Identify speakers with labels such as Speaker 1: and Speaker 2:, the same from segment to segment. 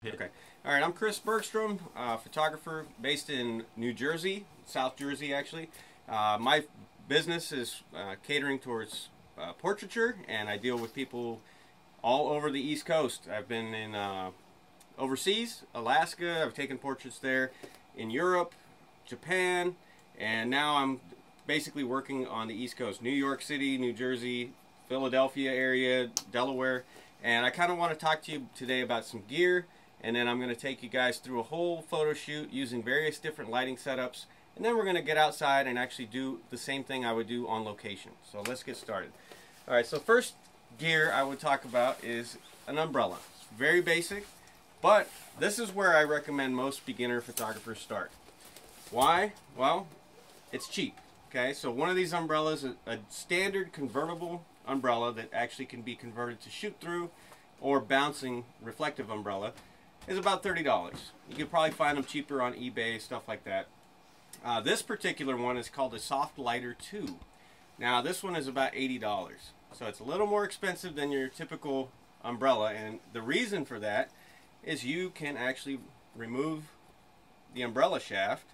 Speaker 1: Okay. All right, I'm Chris Bergstrom, photographer based in New Jersey, South Jersey actually. My business is catering towards portraiture, and I deal with people all over the East Coast. I've been in overseas, Alaska, I've taken portraits there, in Europe, Japan, and now I'm basically working on the East Coast, New York City, New Jersey, Philadelphia area, Delaware, and I kind of want to talk to you today about some gear. And then I'm going to take you guys through a whole photo shoot using various different lighting setups. And then we're going to get outside and actually do the same thing I would do on location. So let's get started. Alright, so first gear I would talk about is an umbrella. It's very basic, but this is where I recommend most beginner photographers start. Why? Well, it's cheap. Okay, so one of these umbrellas, a standard convertible umbrella that actually can be converted to shoot through or bouncing reflective umbrella, is about $30. You could probably find them cheaper on eBay, stuff like that. This particular one is called a Soft Lighter 2. Now this one is about $80. So it's a little more expensive than your typical umbrella, and the reason for that is you can actually remove the umbrella shaft,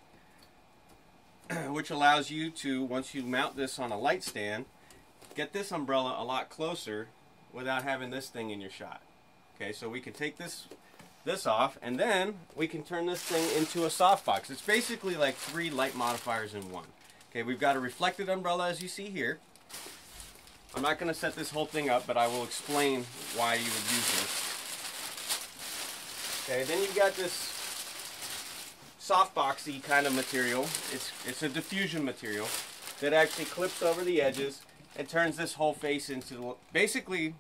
Speaker 1: which allows you to, once you mount this on a light stand, get this umbrella a lot closer without having this thing in your shot. Okay, so we can take this off, and then we can turn this thing into a softbox. It's basically like 3 light modifiers in one. Okay, we've got a reflected umbrella as you see here. I'm not going to set this whole thing up, but I will explain why you would use this. Okay, then you've got this softboxy kind of material. It's a diffusion material that actually clips over the edges and turns this whole face into basically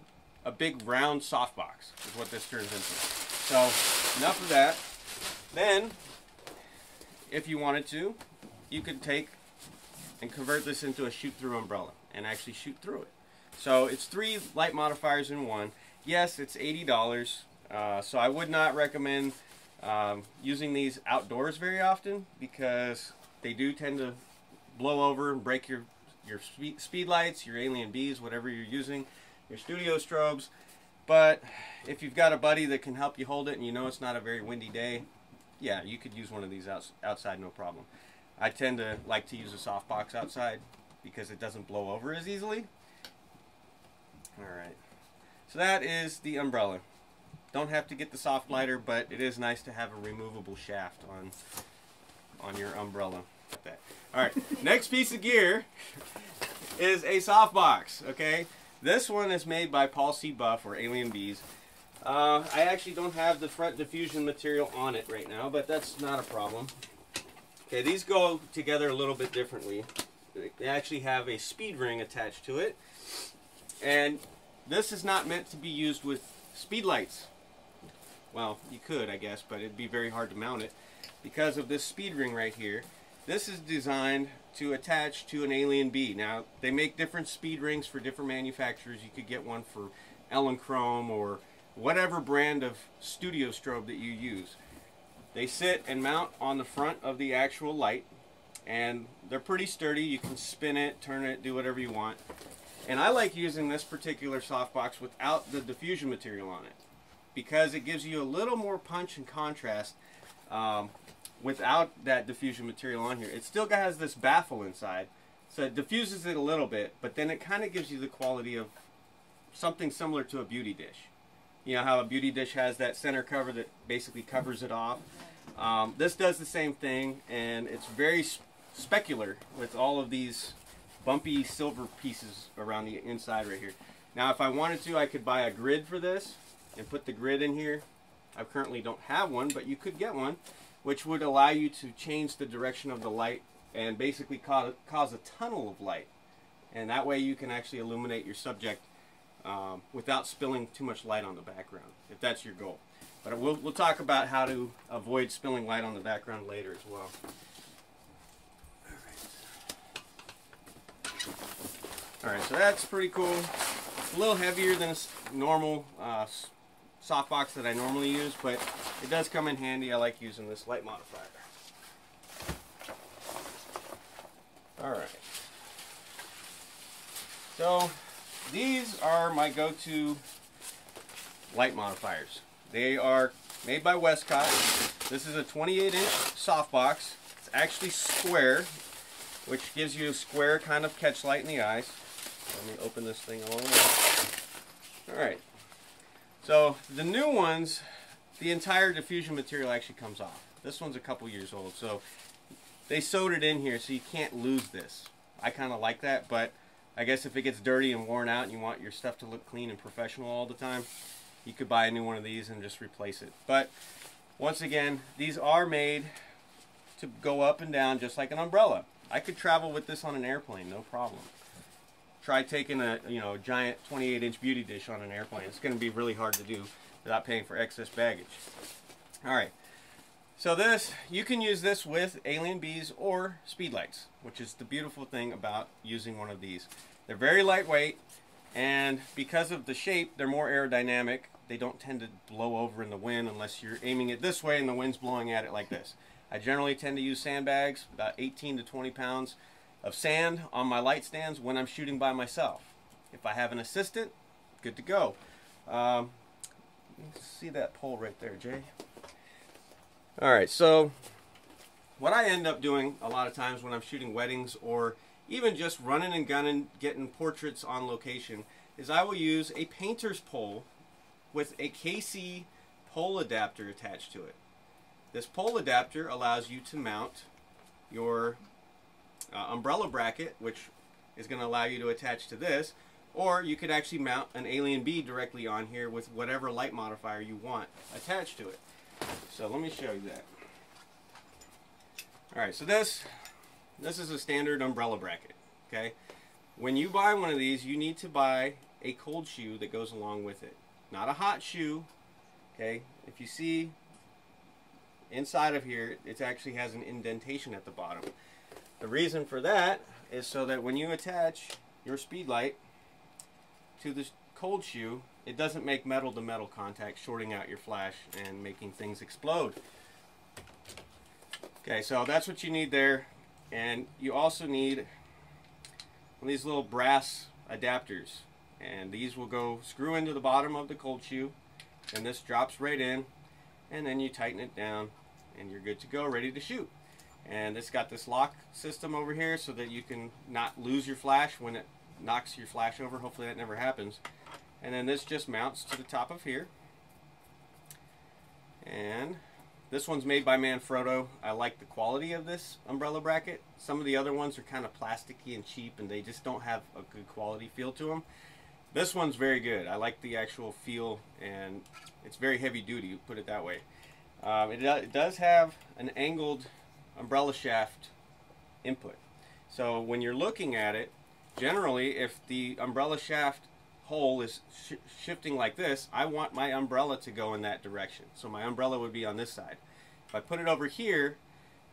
Speaker 1: a big round softbox is what this turns into. So, enough of that. Then, if you wanted to, you could take and convert this into a shoot-through umbrella and actually shoot through it. So, it's 3 light modifiers in one. Yes, it's $80, so I would not recommend using these outdoors very often because they do tend to blow over and break your speed lights, your alien bees, whatever you're using, your studio strobes. But if you've got a buddy that can help you hold it and you know it's not a very windy day, yeah, you could use one of these outside, no problem. I tend to like to use a softbox outside because it doesn't blow over as easily. Alright, so that is the umbrella. Don't have to get the soft lighter, but it is nice to have a removable shaft on your umbrella. Alright, next piece of gear is a softbox, okay? This one is made by Paul C. Buff, or Alien Bees. I actually don't have the front diffusion material on it right now, but that's not a problem. Okay, these go together a little bit differently. They actually have a speed ring attached to it. And this is not meant to be used with speed lights. Well, you could, I guess, but it'd be very hard to mount it because of this speed ring right here. This is designed to attach to an Alien Bee. Now, they make different speed rings for different manufacturers. You could get one for Ellen Chrome or whatever brand of studio strobe that you use. They sit and mount on the front of the actual light, and they're pretty sturdy. You can spin it, turn it, do whatever you want. And I like using this particular softbox without the diffusion material on it because it gives you a little more punch and contrast without that diffusion material on here. It still has this baffle inside, so it diffuses it a little bit, but then it kind of gives you the quality of something similar to a beauty dish. You know how a beauty dish has that center cover that basically covers it off? This does the same thing, and it's very specular with all of these bumpy silver pieces around the inside right here. Now, if I wanted to, I could buy a grid for this and put the grid in here. I currently don't have one, but you could get one, which would allow you to change the direction of the light and basically cause a tunnel of light. And that way you can actually illuminate your subject without spilling too much light on the background, if that's your goal. But we'll talk about how to avoid spilling light on the background later as well. Alright, so that's pretty cool. It's a little heavier than a normal softbox that I normally use, but it does come in handy. I like using this light modifier. Alright. So, these are my go-to light modifiers. They are made by Westcott. This is a 28-inch softbox. It's actually square, which gives you a square kind of catch light in the eyes. Let me open this thing all the way. Alright. So the new ones, the entire diffusion material actually comes off. This one's a couple years old, so they sewed it in here so you can't lose this. I kind of like that, but I guess if it gets dirty and worn out and you want your stuff to look clean and professional all the time, you could buy a new one of these and just replace it. But once again, these are made to go up and down just like an umbrella. I could travel with this on an airplane, no problem. Try taking a giant 28-inch beauty dish on an airplane. It's going to be really hard to do without paying for excess baggage. Alright, so this, you can use this with alien bees or speedlights, which is the beautiful thing about using one of these. They're very lightweight, and because of the shape, they're more aerodynamic. They don't tend to blow over in the wind unless you're aiming it this way and the wind's blowing at it like this. I generally tend to use sandbags, about 18 to 20 pounds of sand on my light stands when I'm shooting by myself. If I have an assistant, good to go. See that pole right there, Jay? Alright, so what I end up doing a lot of times when I'm shooting weddings or even just running and gunning, getting portraits on location, is I will use a painter's pole with a KC pole adapter attached to it. This pole adapter allows you to mount your umbrella bracket, which is going to allow you to attach to this, or you could actually mount an alien bee directly on here with whatever light modifier you want attached to it. So let me show you that. Alright, so this is a standard umbrella bracket. Okay, when you buy one of these, you need to buy a cold shoe that goes along with it, not a hot shoe. Okay, if you see inside of here, it actually has an indentation at the bottom. The reason for that is so that when you attach your speed light to this cold shoe, it doesn't make metal to metal contact, shorting out your flash and making things explode. Okay, so that's what you need there. And you also need one of these little brass adapters, and these will go screw into the bottom of the cold shoe, and this drops right in, and then you tighten it down and you're good to go, ready to shoot. And it's got this lock system over here so that you can not lose your flash when it knocks your flash over. Hopefully that never happens. And then this just mounts to the top of here, and this one's made by Manfrotto. I like the quality of this umbrella bracket. Some of the other ones are kind of plasticky and cheap, and they just don't have a good quality feel to them. This one's very good. I like the actual feel, and it's very heavy duty, put it that way. It does have an angled umbrella shaft input. So when you're looking at it, generally if the umbrella shaft hole is shifting like this, I want my umbrella to go in that direction. So my umbrella would be on this side. If I put it over here,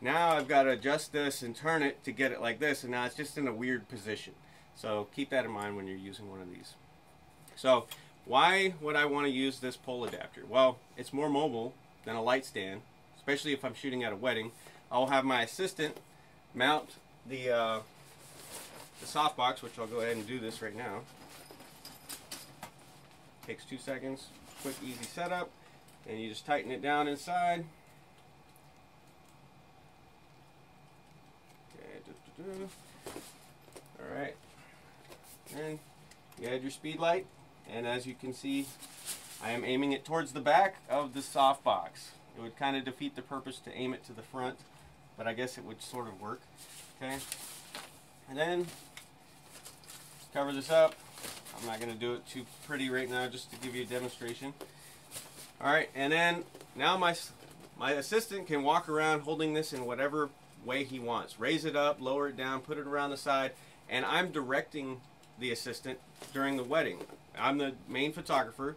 Speaker 1: now I've got to adjust this and turn it to get it like this, and now it's just in a weird position. So keep that in mind when you're using one of these. So why would I want to use this pole adapter? Well, it's more mobile than a light stand, especially if I'm shooting at a wedding. I'll have my assistant mount the softbox, which I'll go ahead and do this right now. Takes 2 seconds, quick easy setup, and you just tighten it down inside. Okay, alright, and you add your speed light, and as you can see, I am aiming it towards the back of the softbox. It would kind of defeat the purpose to aim it to the front, but I guess it would sort of work. Okay, and then cover this up. I'm not going to do it too pretty right now, just to give you a demonstration. Alright, and then now my assistant can walk around holding this in whatever way he wants. Raise it up, lower it down, put it around the side, and I'm directing the assistant during the wedding. I'm the main photographer.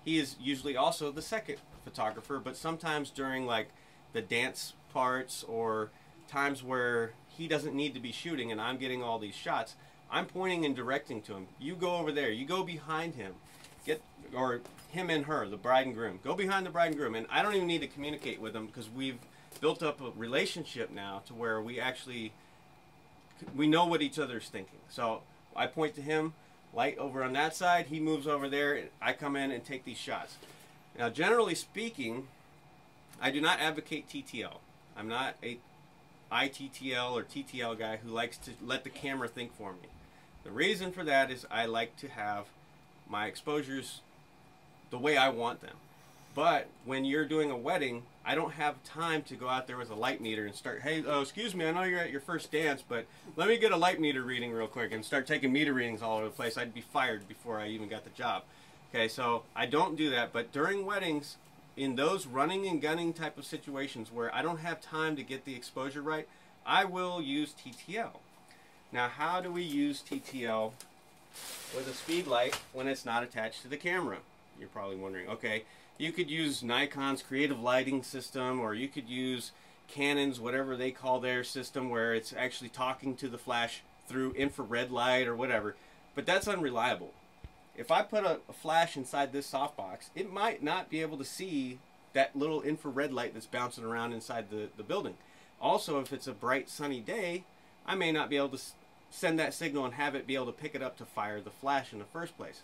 Speaker 1: He is usually also the second photographer, but sometimes during like the dance parts or times where he doesn't need to be shooting and I'm getting all these shots, I'm pointing and directing to him. You go over there. You go behind him. Or him and her, the bride and groom. Go behind the bride and groom. And I don't even need to communicate with them because we've built up a relationship now to where we know what each other's thinking. So I point to him, light over on that side. He moves over there. I come in and take these shots. Now, generally speaking, I do not advocate TTL. I'm not a ITTL or TTL guy who likes to let the camera think for me. The reason for that is I like to have my exposures the way I want them. But when you're doing a wedding, I don't have time to go out there with a light meter and start, hey, excuse me, I know you're at your first dance, but let me get a light meter reading real quick and start taking meter readings all over the place. I'd be fired before I even got the job. Okay, so I don't do that, but during weddings, in those running and gunning type of situations where I don't have time to get the exposure right, I will use TTL. Now, how do we use TTL with a speed light when it's not attached to the camera? You're probably wondering. Okay, you could use Nikon's creative lighting system, or you could use Canon's, whatever they call their system, where it's actually talking to the flash through infrared light or whatever, but that's unreliable. If I put a flash inside this softbox, it might not be able to see that little infrared light that's bouncing around inside the building. Also, if it's a bright sunny day, I may not be able to send that signal and have it be able to pick it up to fire the flash in the first place.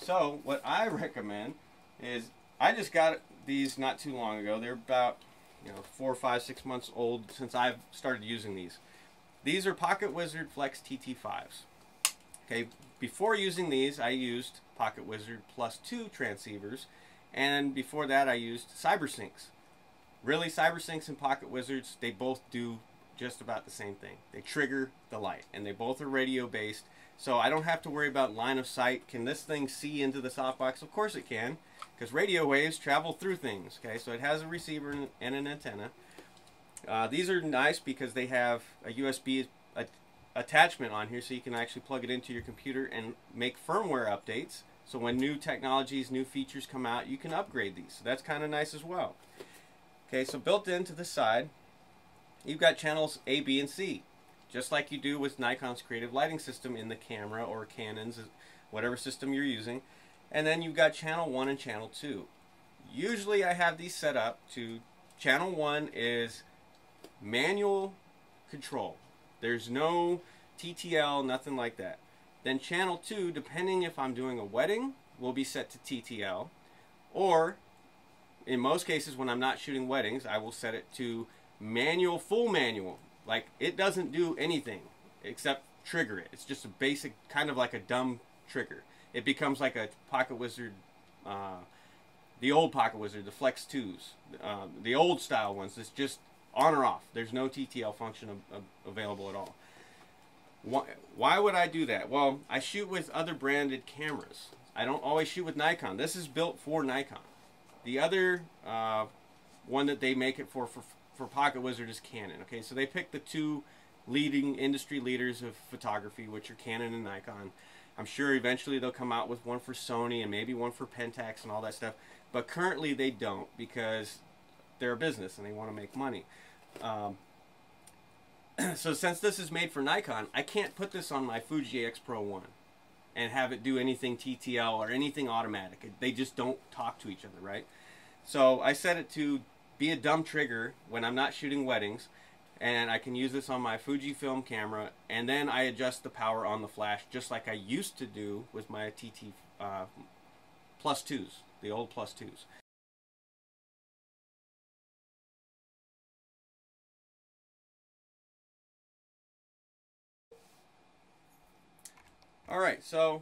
Speaker 1: So what I recommend is, I just got these not too long ago. They're about 4, 5, 6 months old since I've started using these. These are PocketWizard Flex TT5s. Okay, before using these, I used PocketWizard Plus 2 transceivers, and before that I used CyberSyncs. Really, CyberSyncs and PocketWizards, they both do just about the same thing. They trigger the light, and they both are radio based, so I don't have to worry about line of sight. Can this thing see into the softbox? Of course it can, because radio waves travel through things. Okay, so it has a receiver and an antenna. These are nice because they have a USB attachment on here, so you can actually plug it into your computer and make firmware updates. So when new technologies, new features come out, you can upgrade these. So that's kind of nice as well. Okay, so built into the side, you've got channels A, B, and C, just like you do with Nikon's creative lighting system in the camera, or Canon's, whatever system you're using. And then you've got channel 1 and channel 2. Usually I have these set up to, channel 1 is manual control. There's no TTL, nothing like that. Then channel 2, depending if I'm doing a wedding, will be set to TTL. Or, in most cases when I'm not shooting weddings, I will set it to manual, full manual. Like, it doesn't do anything except trigger it. It's just a basic, kind of like a dumb trigger. It becomes like a PocketWizard, the old PocketWizard, the Flex 2s, the old style ones. It's just on or off. There's no TTL function available at all. Why would I do that? Well, I shoot with other branded cameras. I don't always shoot with Nikon. This is built for Nikon. The other one that they make it for PocketWizard is Canon. Okay, so they picked the two leading industry leaders of photography, which are Canon and Nikon. I'm sure eventually they'll come out with one for Sony and maybe one for Pentax and all that stuff. But currently they don't, because they're a business and they want to make money. So since this is made for Nikon, I can't put this on my Fuji X Pro 1 and have it do anything TTL or anything automatic. They just don't talk to each other, right? So I set it to be a dumb trigger when I'm not shooting weddings, and I can use this on my Fujifilm camera, and then I adjust the power on the flash just like I used to do with my TT Plus 2s, the old Plus 2s. Alright, so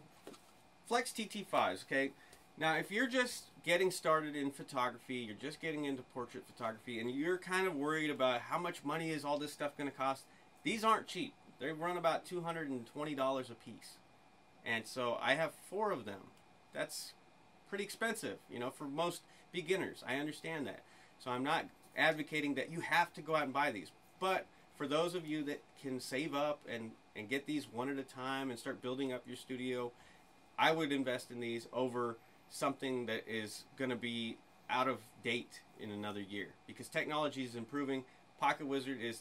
Speaker 1: Flex TT5s, okay? Now if you're just getting started in photography, you're just getting into portrait photography, and you're kind of worried about how much money is all this stuff going to cost, these aren't cheap. They run about $220 a piece. And so I have 4 of them. That's pretty expensive, you know, for most beginners. I understand that. So I'm not advocating that you have to go out and buy these. But for those of you that can save up and get these one at a time and start building up your studio, I would invest in these over something that is going to be out of date in another year, because technology is improving. PocketWizard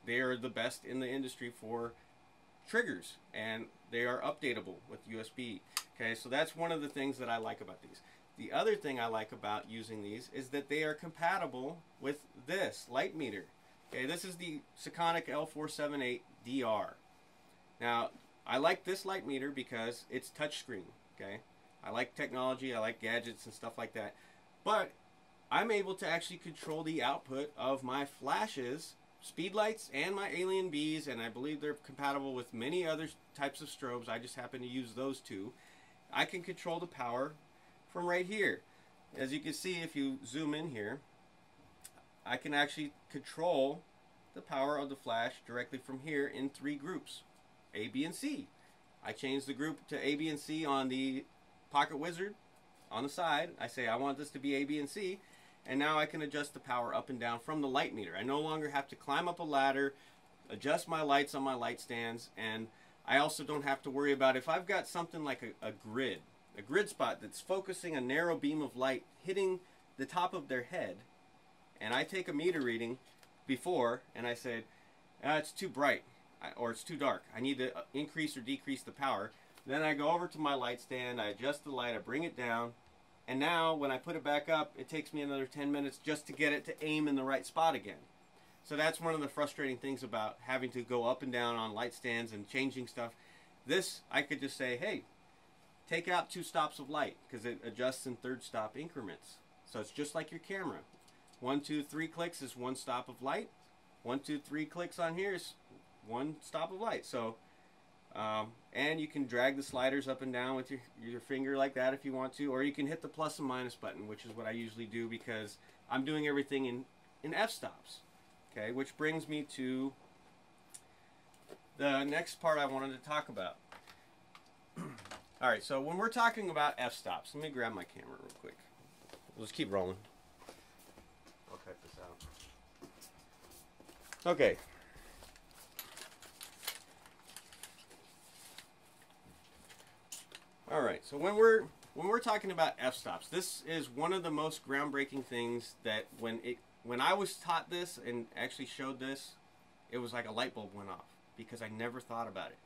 Speaker 1: they are the best in the industry for triggers, and they are updatable with USB. Okay, so that's one of the things that I like about these. The other thing I like about using these is that they are compatible with this light meter. Okay, this is the Sekonic L478DR. Now, I like this light meter because it's touchscreen. Okay, I like technology, I like gadgets and stuff like that. But I'm able to actually control the output of my flashes, speed lights, and my Alien Bs, and I believe they're compatible with many other types of strobes. I just happen to use those two. I can control the power from right here. As you can see, if you zoom in here, I can actually control the power of the flash directly from here in 3 groups, A, B, and C. I change the group to A, B, and C on the PocketWizard on the side. I say I want this to be A, B, and C, and now I can adjust the power up and down from the light meter. I no longer have to climb up a ladder, adjust my lights on my light stands, and I also don't have to worry about if I've got something like a grid spot that's focusing a narrow beam of light hitting the top of their head, and I take a meter reading before and I say, it's too bright or it's too dark, I need to increase or decrease the power. Then I go over to my light stand, I adjust the light, I bring it down, and now when I put it back up, it takes me another 10 minutes just to get it to aim in the right spot again. So that's one of the frustrating things about having to go up and down on light stands and changing stuff. This, I could just say, hey, take out 2 stops of light, because it adjusts in 3rd stop increments. So it's just like your camera. 1, 2, 3 clicks is 1 stop of light. 1, 2, 3 clicks on here is 1 stop of light. So, and you can drag the sliders up and down with your finger like that if you want to, or you can hit the plus and minus button, which is what I usually do because I'm doing everything in f-stops. Okay, which brings me to the next part I wanted to talk about. All right, so when we're talking about f-stops, let me grab my camera real quick. Let's keep rolling. I'll cut this out. Okay. All right, so when we're talking about f-stops, this is one of the most groundbreaking things that when I was taught this and actually showed this, it was like a light bulb went off because I never thought about it.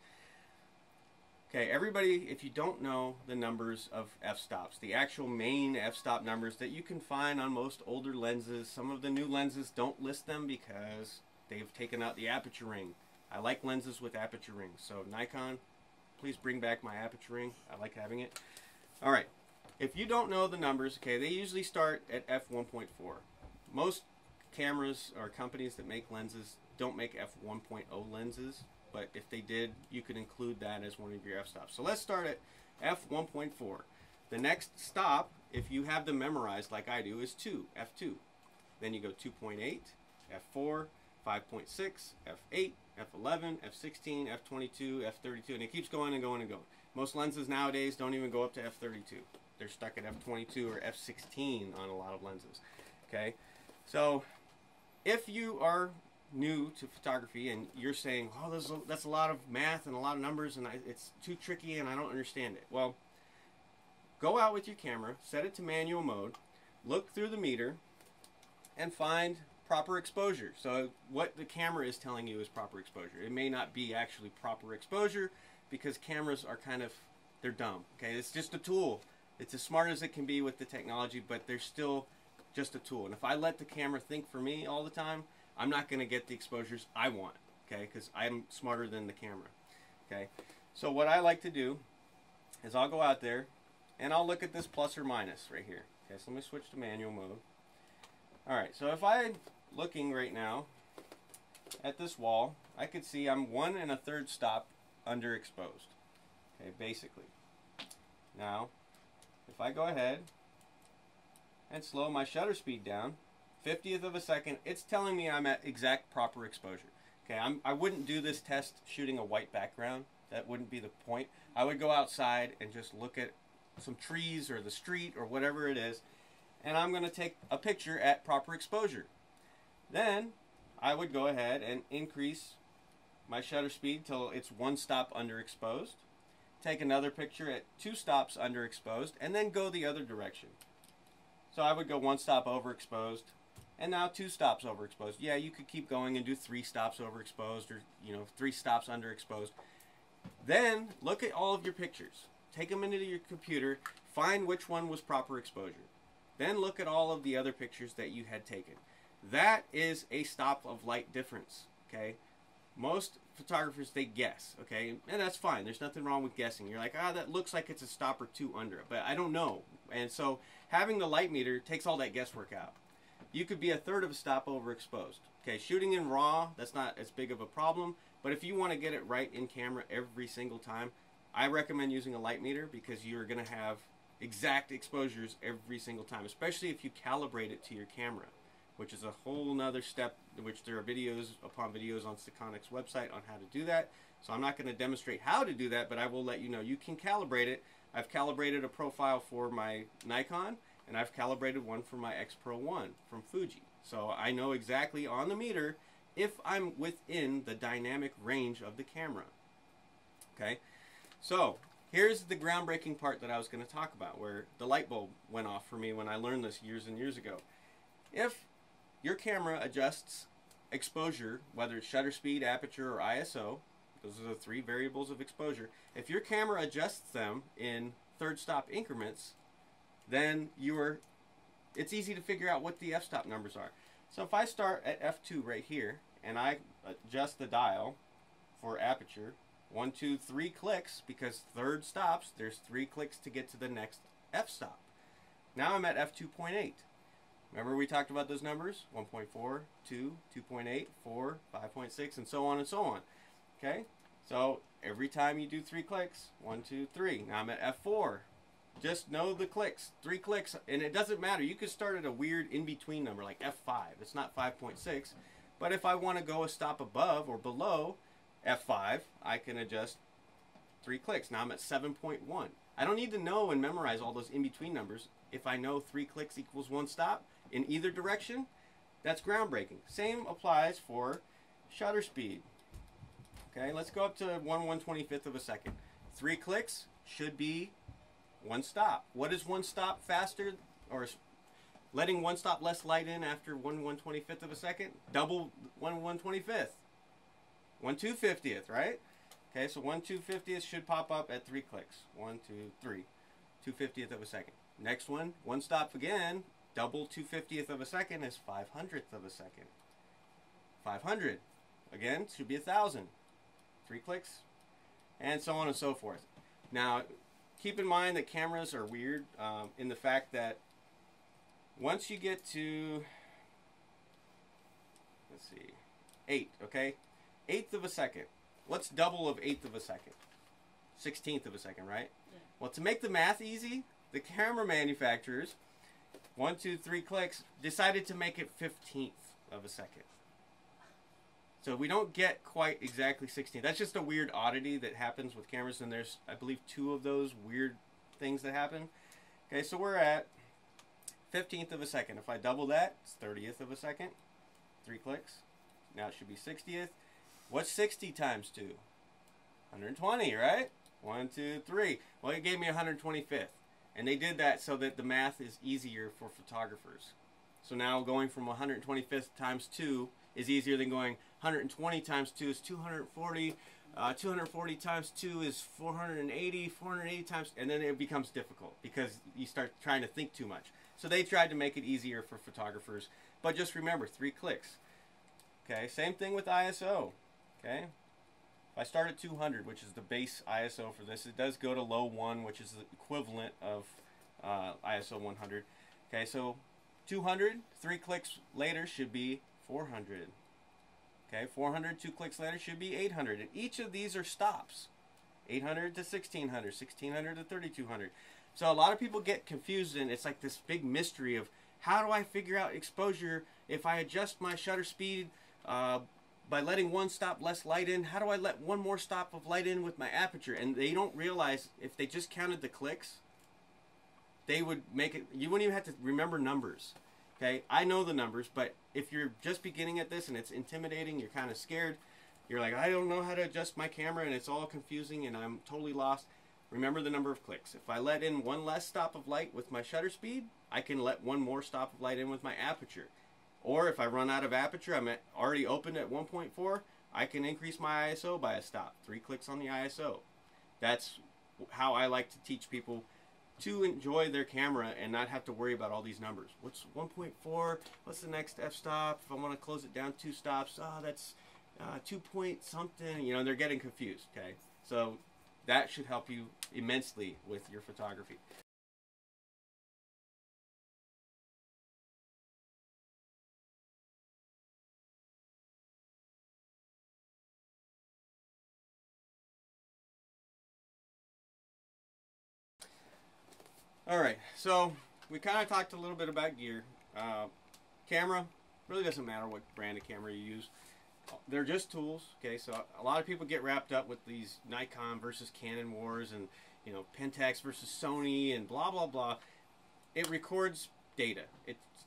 Speaker 1: Okay, everybody, if you don't know the numbers of f-stops, the actual main f-stop numbers that you can find on most older lenses, some of the new lenses don't list them because they've taken out the aperture ring. I like lenses with aperture rings, so Nikon, please bring back my aperture ring. I like having it. All right, if you don't know the numbers, okay, they usually start at f1.4. Most cameras or companies that make lenses don't make f1.0 lenses, but if they did, you could include that as one of your f-stops. So let's start at f1.4. The next stop, if you have them memorized like I do, is 2, f2. Then you go 2.8, f4, 5.6, f8, f11, f16, f22, f32, and it keeps going and going and going. Most lenses nowadays don't even go up to f32. They're stuck at f22 or f16 on a lot of lenses. Okay, so if you are new to photography and you're saying, oh, that's a lot of math and a lot of numbers and it's too tricky and I don't understand it. Well, go out with your camera, set it to manual mode, look through the meter, and find proper exposure. So what the camera is telling you is proper exposure. It may not be actually proper exposure because cameras are they're dumb. Okay, it's just a tool. It's as smart as it can be with the technology, but they're still just a tool. And if I let the camera think for me all the time, I'm not going to get the exposures I want, okay, because I'm smarter than the camera, okay. So what I like to do is I'll go out there and I'll look at this plus or minus right here. Okay, so let me switch to manual mode. All right, so if I'm looking right now at this wall, I could see I'm 1 1/3 stop underexposed, okay, basically. Now, if I go ahead and slow my shutter speed down, 50th of a second, it's telling me I'm at exact proper exposure. Okay, I wouldn't do this test shooting a white background. That wouldn't be the point. I would go outside and just look at some trees or the street or whatever it is, and I'm going to take a picture at proper exposure. Then I would go ahead and increase my shutter speed till it's 1 stop underexposed, take another picture at 2 stops underexposed, and then go the other direction. So I would go 1 stop overexposed, and now 2 stops overexposed. Yeah, you could keep going and do 3 stops overexposed, or 3 stops underexposed. Then look at all of your pictures. Take them into your computer, find which one was proper exposure. Then look at all of the other pictures that you had taken. That is a stop of light difference, okay? most photographers, they guess, okay? And that's fine. There's nothing wrong with guessing. You're like, ah, that looks like it's a stop or two under it, but I don't know. And so having the light meter takes all that guesswork out. You could be a third of a stop overexposed. Okay, shooting in RAW, that's not as big of a problem, but if you want to get it right in camera every single time, I recommend using a light meter because you're going to have exact exposures every single time, especially if you calibrate it to your camera, which is a whole nother step, which there are videos upon videos on Staconic's website on how to do that. So I'm not going to demonstrate how to do that, but I will let you know you can calibrate it. I've calibrated a profile for my Nikon, and I've calibrated one for my X Pro 1 from Fuji. So I know exactly on the meter if I'm within the dynamic range of the camera. Okay, so here's the groundbreaking part that I was going to talk about, where the light bulb went off for me when I learned this years and years ago. If your camera adjusts exposure, whether it's shutter speed, aperture, or ISO, those are the three variables of exposure. If your camera adjusts them in third stop increments, then it's easy to figure out what the f-stop numbers are. So if I start at f2 right here, and I adjust the dial for aperture, 1, 2, 3 clicks, because third stops, there's 3 clicks to get to the next f-stop. Now I'm at f2.8. Remember we talked about those numbers? 1.4, 2, 2.8, 4, 5.6, and so on and so on. Okay? So every time you do 3 clicks, 1, 2, 3. Now I'm at f4. Just know the clicks, 3 clicks, and it doesn't matter. You could start at a weird in-between number like f5. It's not 5.6. But if I want to go a stop above or below f5, I can adjust 3 clicks. Now I'm at 7.1. I don't need to know and memorize all those in-between numbers. If I know 3 clicks equals 1 stop in either direction, that's groundbreaking. Same applies for shutter speed. Okay, let's go up to 1/125th of a second. 3 clicks should be 1 stop. What is 1 stop faster, or letting 1 stop less light in after 1/125th of a second? Double 1/125th. 1/250th, right? Okay, so 1/250th should pop up at 3 clicks. 1, 2, 3. 2/50th of a second. Next one, 1 stop again. Double 2/50th of a second is 500th of a second. 500. Again, should be 1,000. 3 clicks. And so on and so forth. Now, keep in mind that cameras are weird in the fact that once you get to, let's see, 8, okay? 1/8 of a second. What's double of 1/8 of a second? 1/16 of a second, right? Yeah. Well, to make the math easy, the camera manufacturers, 1, 2, 3 clicks, decided to make it 1/15 of a second. So we don't get quite exactly 16. That's just a weird oddity that happens with cameras, and there's, I believe, 2 of those weird things that happen. Okay, so we're at 1/15 of a second. If I double that, it's 1/30th of a second. 3 clicks. Now it should be 60th. What's 60 times 2? 120, right? 1, 2, 3. Well, it gave me 125th. And they did that so that the math is easier for photographers. So now going from 125th times 2 is easier than going 120 times 2 is 240. 240 times 2 is 480. 480 times, and then it becomes difficult because you start trying to think too much. So they tried to make it easier for photographers. But just remember, 3 clicks. Okay, same thing with ISO. Okay, if I start at 200, which is the base ISO for this, it does go to low 1, which is the equivalent of ISO 100. Okay, so 200, 3 clicks later should be 400. Okay, 400, 2 clicks later should be 800. And each of these are stops. 800 to 1600, 1600 to 3200. So a lot of people get confused, and it's like this big mystery of how do I figure out exposure if I adjust my shutter speed by letting 1 stop less light in? How do I let 1 more stop of light in with my aperture? And they don't realize if they just counted the clicks, they would make it, you wouldn't even have to remember numbers. Okay, I know the numbers, but if you're just beginning at this and it's intimidating, you're kind of scared, you're like, I don't know how to adjust my camera and it's all confusing and I'm totally lost. Remember the number of clicks. If I let in 1 less stop of light with my shutter speed, I can let 1 more stop of light in with my aperture. Or if I run out of aperture, I'm already open at 1.4, I can increase my ISO by a stop. 3 clicks on the ISO. That's how I like to teach people to enjoy their camera and not have to worry about all these numbers. What's 1.4? What's the next f-stop? If I want to close it down 2 stops, oh, that's 2 point something, you know, they're getting confused, okay? So that should help you immensely with your photography. Alright, so we kind of talked a little bit about gear. Camera, really doesn't matter what brand of camera you use. They're just tools, okay? So a lot of people get wrapped up with these Nikon versus Canon wars and, you know, Pentax versus Sony and blah, blah, blah. It records data.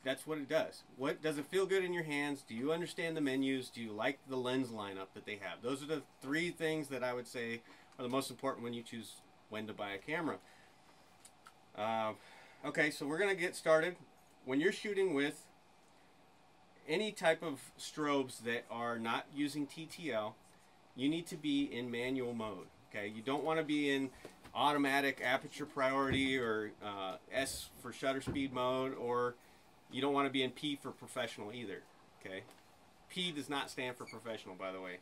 Speaker 1: That's what it does. What does it feel good in your hands? Do you understand the menus? Do you like the lens lineup that they have? Those are the 3 things that I would say are the most important when you choose when to buy a camera. Okay, so we're going to get started. When you're shooting with any type of strobes that are not using TTL, you need to be in manual mode. Okay, you don't want to be in automatic aperture priority or S for shutter speed mode, or you don't want to be in P for professional either. Okay, P does not stand for professional, by the way.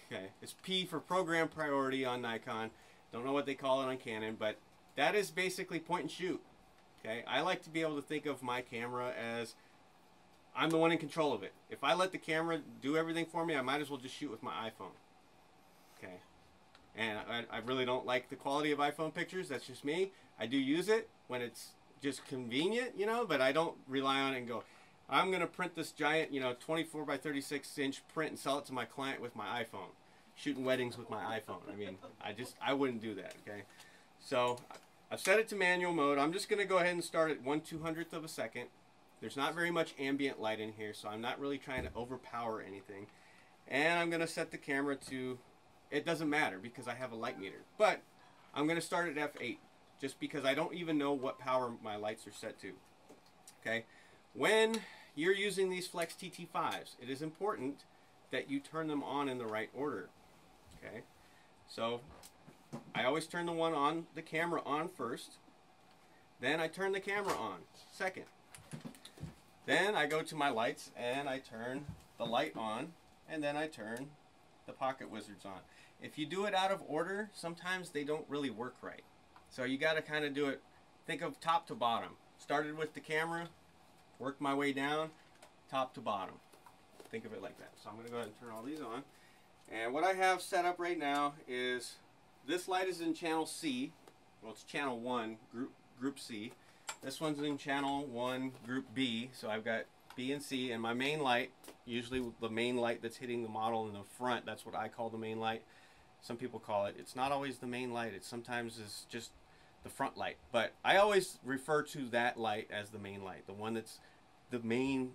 Speaker 1: Okay, it's P for program priority on Nikon. Don't know what they call it on Canon, but that is basically point and shoot. Okay, I like to be able to think of my camera as I'm the one in control of it. If I let the camera do everything for me, I might as well just shoot with my iPhone. Okay, and I really don't like the quality of iPhone pictures. That's just me. I do use it when it's just convenient, you know, but I don't rely on it and go, I'm going to print this giant, you know, 24 by 36 inch print and sell it to my client with my iPhone. Shooting weddings with my iPhone. I mean, I wouldn't do that, okay? So I've set it to manual mode. I'm just going to go ahead and start at 1/200th of a second. There's not very much ambient light in here, so I'm not really trying to overpower anything. And I'm going to set the camera to, it doesn't matter because I have a light meter. But I'm going to start at f8 just because I don't even know what power my lights are set to. Okay? When you're using these Flex TT5s, it is important that you turn them on in the right order. Okay? So I always turn the one on, the camera on first. Then I turn the camera on second. Then I go to my lights and I turn the light on, and then I turn the PocketWizards on. If you do it out of order, sometimes they don't really work right. So you got to kind of do it, think of top to bottom. Started with the camera, worked my way down, top to bottom. Think of it like that. So I'm going to go ahead and turn all these on. And what I have set up right now is, this light is in channel C. Well, it's channel 1, group C. This one's in channel 1, group B. So I've got B and C, and my main light, usually the main light that's hitting the model in the front, that's what I call the main light. Some people call it, it's not always the main light, it sometimes is just the front light. But I always refer to that light as the main light, the one that's the main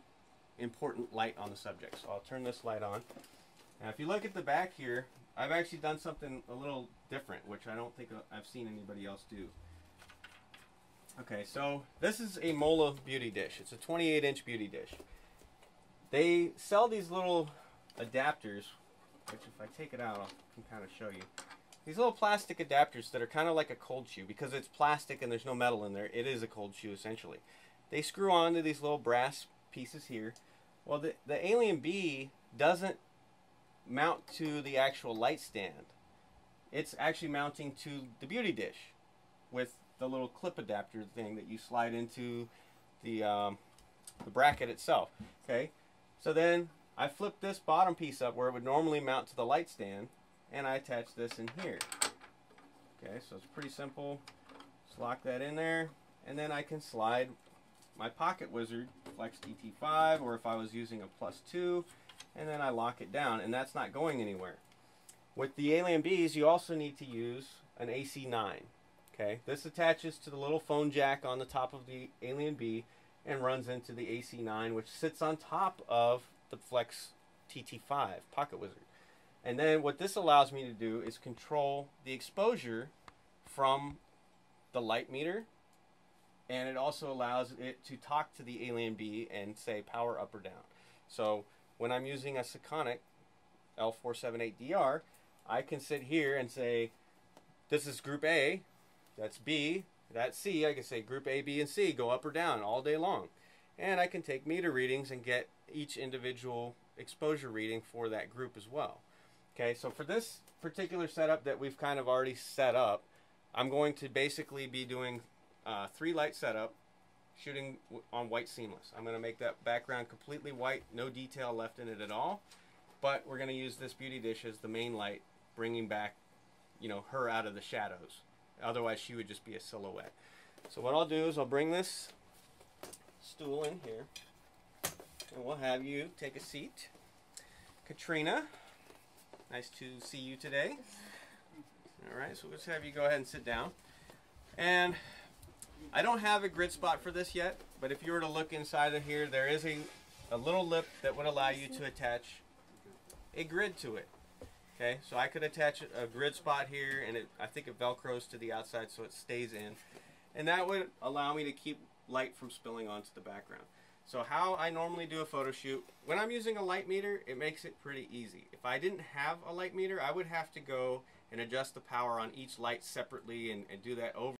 Speaker 1: important light on the subject. So I'll turn this light on. Now if you look at the back here, I've actually done something a little different, which I don't think I've seen anybody else do. Okay, so this is a Mola beauty dish. It's a 28-inch beauty dish. They sell these little adapters, which if I take it out, I can kind of show you. These little plastic adapters that are kind of like a cold shoe. Because it's plastic and there's no metal in there, it is a cold shoe essentially. They screw on to these little brass pieces here. Well, the Alien B doesn't mount to the actual light stand. It's actually mounting to the beauty dish with the little clip adapter thing that you slide into the bracket itself. Okay, so then I flip this bottom piece up where it would normally mount to the light stand, and I attach this in here. Okay, so it's pretty simple. Just lock that in there, and then I can slide my PocketWizard Flex DT5, or if I was using a +2, and then I lock it down, and that's not going anywhere. With the Alien Bs, you also need to use an AC9. Okay, this attaches to the little phone jack on the top of the Alien B and runs into the AC9, which sits on top of the Flex TT5 PocketWizard. And then what this allows me to do is control the exposure from the light meter, and it also allows it to talk to the Alien B and say power up or down. So when I'm using a Sekonic L478DR, I can sit here and say, this is group A, that's B, that's C. I can say group A, B, and C, go up or down all day long. And I can take meter readings and get each individual exposure reading for that group as well. Okay, so for this particular setup that we've kind of already set up, I'm going to basically be doing 3 light setup, shooting on white seamless. I'm going to make that background completely white, no detail left in it at all, but we're going to use this beauty dish as the main light, bringing back, you know, her out of the shadows. Otherwise she would just be a silhouette. So what I'll do is I'll bring this stool in here, and we'll have you take a seat. Katrina, nice to see you today. Alright, so let's have you go ahead and sit down. And I don't have a grid spot for this yet, but if you were to look inside of here, there is a little lip that would allow you to attach a grid to it. Okay, so I could attach a grid spot here, and I think it velcros to the outside so it stays in. And that would allow me to keep light from spilling onto the background. So how I normally do a photo shoot, when I'm using a light meter, it makes it pretty easy. If I didn't have a light meter, I would have to go and adjust the power on each light separately and do that over